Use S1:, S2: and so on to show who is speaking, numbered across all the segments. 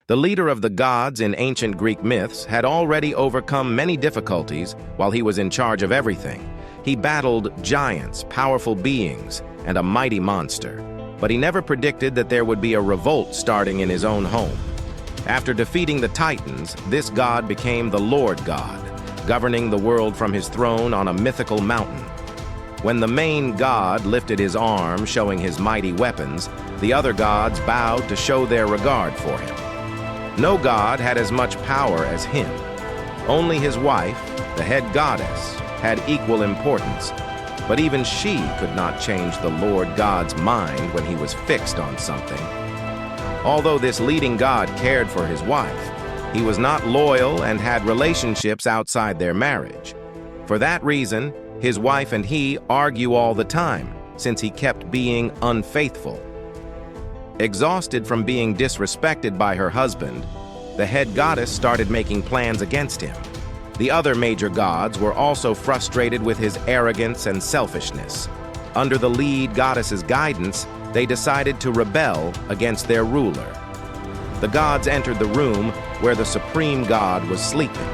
S1: The leader of the gods in ancient Greek myths had already overcome many difficulties while he was in charge of everything. He battled giants, powerful beings, and a mighty monster. But he never predicted that there would be a revolt starting in his own home. After defeating the Titans, this god became the Lord God, governing the world from his throne on a mythical mountain. When the main god lifted his arm, showing his mighty weapons, the other gods bowed to show their regard for him. No god had as much power as him. Only his wife, the head goddess, had equal importance, but even she could not change the Lord God's mind when he was fixed on something. Although this leading god cared for his wife, he was not loyal and had relationships outside their marriage. For that reason, his wife and he argue all the time, since he kept being unfaithful. Exhausted from being disrespected by her husband, the head goddess started making plans against him. The other major gods were also frustrated with his arrogance and selfishness. Under the lead goddess's guidance, they decided to rebel against their ruler. The gods entered the room where the supreme god was sleeping.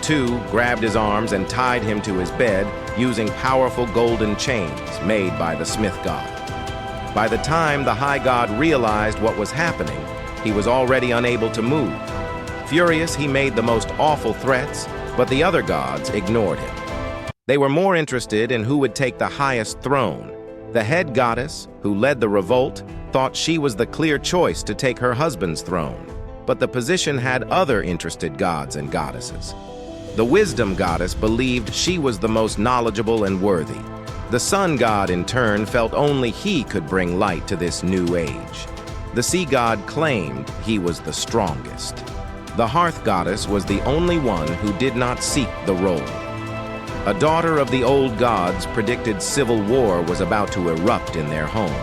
S1: Two grabbed his arms and tied him to his bed using powerful golden chains made by the smith god. By the time the high god realized what was happening, he was already unable to move. Furious, he made the most awful threats, but the other gods ignored him. They were more interested in who would take the highest throne. The head goddess, who led the revolt, thought she was the clear choice to take her husband's throne, but the position had other interested gods and goddesses. The wisdom goddess believed she was the most knowledgeable and worthy. The sun god, in turn, felt only he could bring light to this new age. The sea god claimed he was the strongest. The hearth goddess was the only one who did not seek the role. A daughter of the old gods predicted civil war was about to erupt in their home.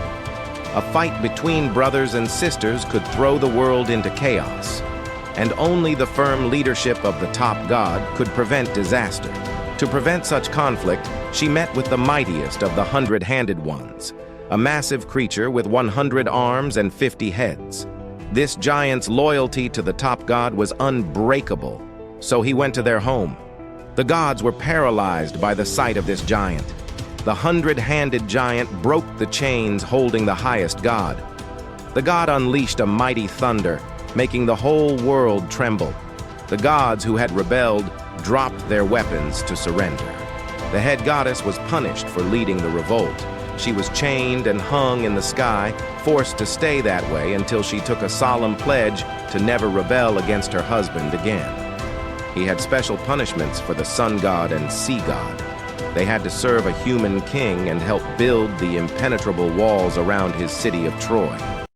S1: A fight between brothers and sisters could throw the world into chaos, and only the firm leadership of the top god could prevent disaster. To prevent such conflict, she met with the mightiest of the 100-handed ones, a massive creature with 100 arms and 50 heads. This giant's loyalty to the top god was unbreakable, so he went to their home. The gods were paralyzed by the sight of this giant. The 100-handed giant broke the chains holding the highest god. The god unleashed a mighty thunder, making the whole world tremble. The gods who had rebelled dropped their weapons to surrender. The head goddess was punished for leading the revolt. She was chained and hung in the sky, forced to stay that way until she took a solemn pledge to never rebel against her husband again. He had special punishments for the sun god and sea god. They had to serve a human king and help build the impenetrable walls around his city of Troy.